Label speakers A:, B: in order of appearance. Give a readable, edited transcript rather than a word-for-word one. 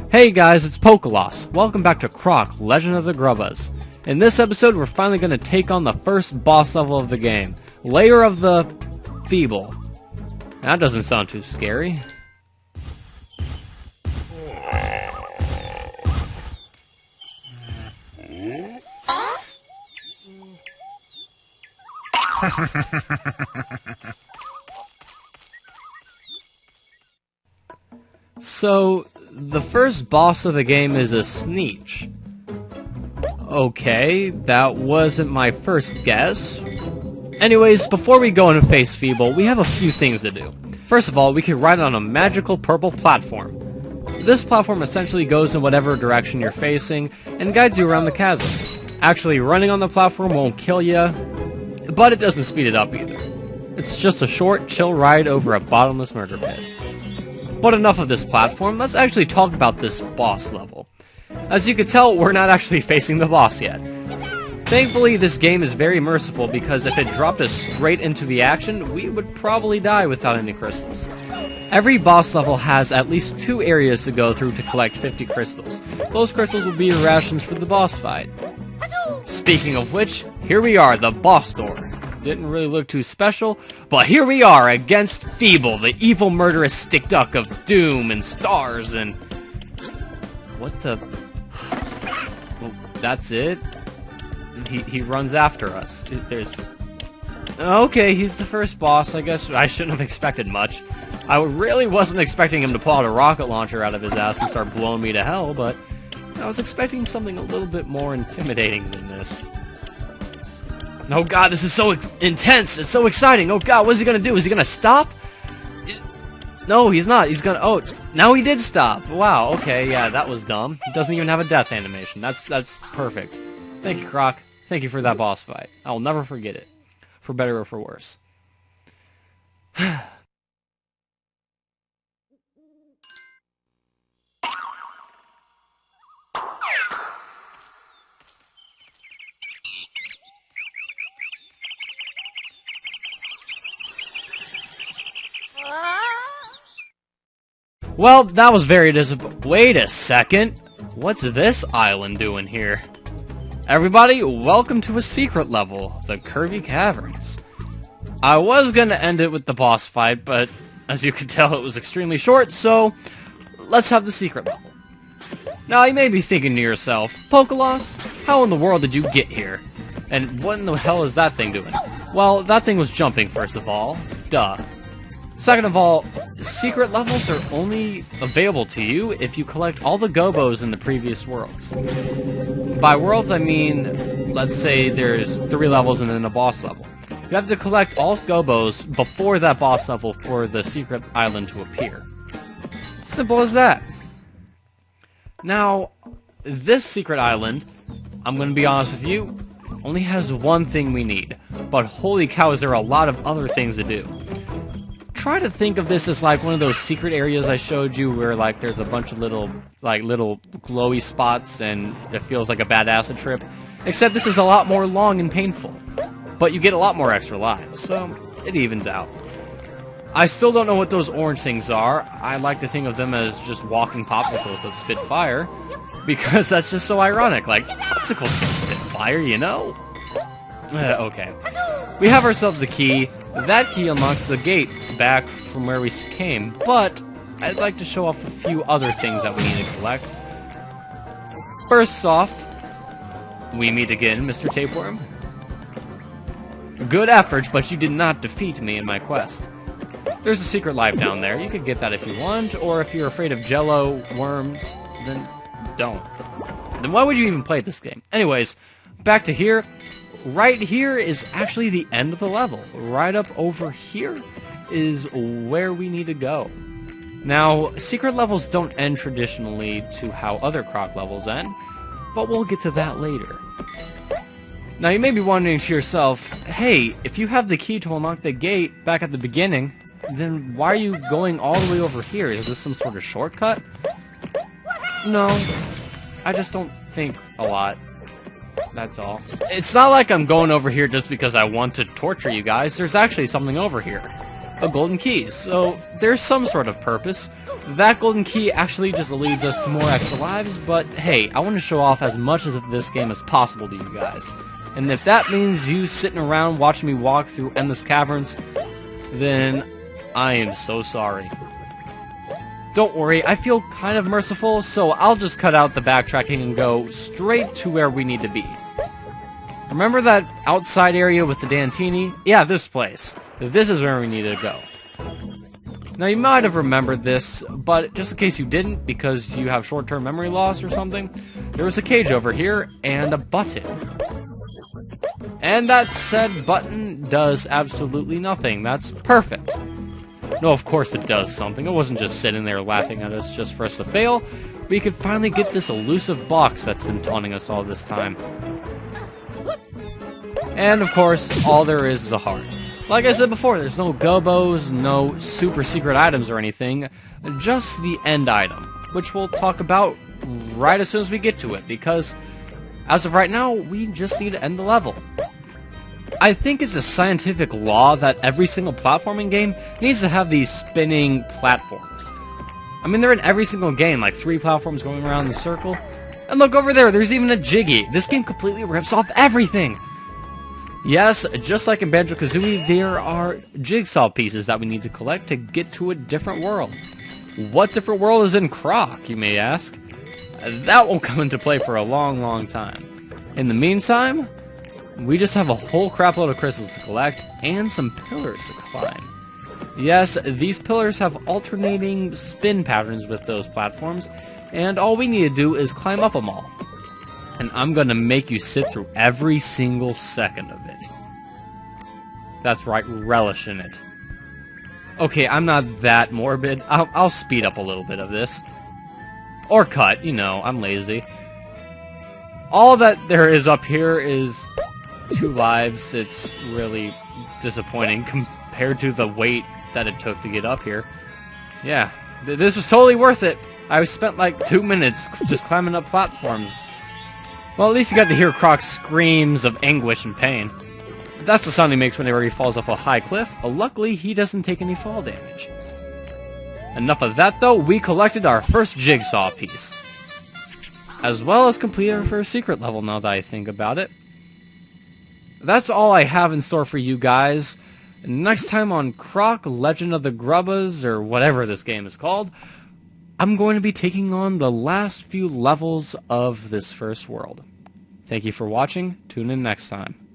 A: Hey guys, it's Pokolloss. Welcome back to Croc, Legend of the Gobbos. In this episode, we're finally going to take on the first boss level of the game, Lair of the Feeble. That doesn't sound too scary. So, the first boss of the game is a Sneech. Okay, that wasn't my first guess. Anyways, before we go and face Feeble, we have a few things to do. First of all, we can ride on a magical purple platform. This platform essentially goes in whatever direction you're facing and guides you around the chasm. Actually, running on the platform won't kill you, but it doesn't speed it up either. It's just a short, chill ride over a bottomless murder pit. But enough of this platform, let's actually talk about this boss level. As you can tell, we're not actually facing the boss yet. Thankfully, this game is very merciful because if it dropped us straight into the action, we would probably die without any crystals. Every boss level has at least 2 areas to go through to collect 50 crystals. Those crystals will be your rations for the boss fight. Speaking of which, here we are, the boss door. Didn't really look too special, but here we are against Feeble, the evil murderous stick duck of doom and stars and... What the... Well, that's it? He runs after us. There's... Okay, he's the first boss. I guess I shouldn't have expected much. I really wasn't expecting him to pull out a rocket launcher out of his ass and start blowing me to hell, but I was expecting something a little bit more intimidating than this. Oh god, this is so intense! It's so exciting! Oh god, what is he gonna do? Is he gonna stop? No, he's not. He's gonna... Oh, now he did stop! Wow, okay, yeah, that was dumb. He doesn't even have a death animation. That's perfect. Thank you, Croc. Thank you for that boss fight. I will never forget it. For better or for worse. Well, that was very disappointing. Wait a second. What's this island doing here? Everybody, welcome to a secret level, the Curvy Caverns. I was gonna end it with the boss fight, but as you can tell, it was extremely short, so let's have the secret level. Now, you may be thinking to yourself, Pokolloss, how in the world did you get here? And what in the hell is that thing doing? Well, that thing was jumping, first of all. Duh. Second of all, secret levels are only available to you if you collect all the Gobbos in the previous worlds. By worlds, I mean, let's say there's 3 levels and then a boss level. You have to collect all Gobbos before that boss level for the secret island to appear. Simple as that. Now, this secret island, I'm going to be honest with you, only has one thing we need. But holy cow, is there a lot of other things to do. Try to think of this as like one of those secret areas I showed you where like there's a bunch of little glowy spots and it feels like a bad acid trip. Except this is a lot more long and painful. But you get a lot more extra lives, so it evens out. I still don't know what those orange things are. I like to think of them as just walking popsicles that spit fire. Because that's just so ironic, like, popsicles can spit fire, you know? Okay. We have ourselves a key. That key unlocks the gate back from where we came, but I'd like to show off a few other things that we need to collect. First off, we meet again, Mr. Tapeworm. Good effort, but you did not defeat me in my quest. There's a secret life down there. You could get that if you want, or if you're afraid of jello, worms, then don't. Then why would you even play this game? Anyways, back to here. Right here is actually the end of the level. Right up over here is where we need to go. Now, secret levels don't end traditionally to how other Croc levels end, but we'll get to that later. Now, you may be wondering to yourself, hey, if you have the key to unlock the gate back at the beginning, then why are you going all the way over here? Is this some sort of shortcut? No, I just don't think a lot. That's all. It's not like I'm going over here just because I want to torture you guys. There's actually something over here. A golden key. So there's some sort of purpose. That golden key actually just leads us to more extra lives, but hey, I want to show off as much of this game as possible to you guys. And if that means you sitting around watching me walk through endless caverns, then I am so sorry. Don't worry, I feel kind of merciful, so I'll just cut out the backtracking and go straight to where we need to be. Remember that outside area with the Dantini? Yeah, this place. This is where we need to go. Now, you might have remembered this, but just in case you didn't, because you have short-term memory loss or something, there was a cage over here, and a button. And that said button does absolutely nothing. That's perfect. No, of course it does something. It wasn't just sitting there laughing at us just for us to fail. We could finally get this elusive box that's been taunting us all this time. And, of course, all there is a heart. Like I said before, there's no Gobbos, no super secret items or anything, just the end item, which we'll talk about right as soon as we get to it, because as of right now, we just need to end the level. I think it's a scientific law that every single platforming game needs to have these spinning platforms. I mean, they're in every single game, like 3 platforms going around in a circle. And look over there, there's even a Jiggy. This game completely rips off everything. Yes, just like in Banjo-Kazooie, there are jigsaw pieces that we need to collect to get to a different world. What different world is in Croc, you may ask? That won't come into play for a long, long time. In the meantime, we just have a whole crapload of crystals to collect and some pillars to climb. Yes, these pillars have alternating spin patterns with those platforms, and all we need to do is climb up them all. And I'm gonna make you sit through every single second of it. That's right, relish in it. Okay, I'm not that morbid. I'll speed up a little bit of this. Or cut, you know, I'm lazy. All that there is up here is 2 lives. It's really disappointing compared to the wait that it took to get up here. Yeah, this was totally worth it. I spent like 2 minutes just climbing up platforms. Well, at least you got to hear Croc's screams of anguish and pain. That's the sound he makes whenever he falls off a high cliff. Luckily, he doesn't take any fall damage. Enough of that, though. We collected our first jigsaw piece, as well as completed our first secret level, now that I think about it. That's all I have in store for you guys. Next time on Croc, Legend of the Gobbos, or whatever this game is called, I'm going to be taking on the last few levels of this first world. Thank you for watching. Tune in next time.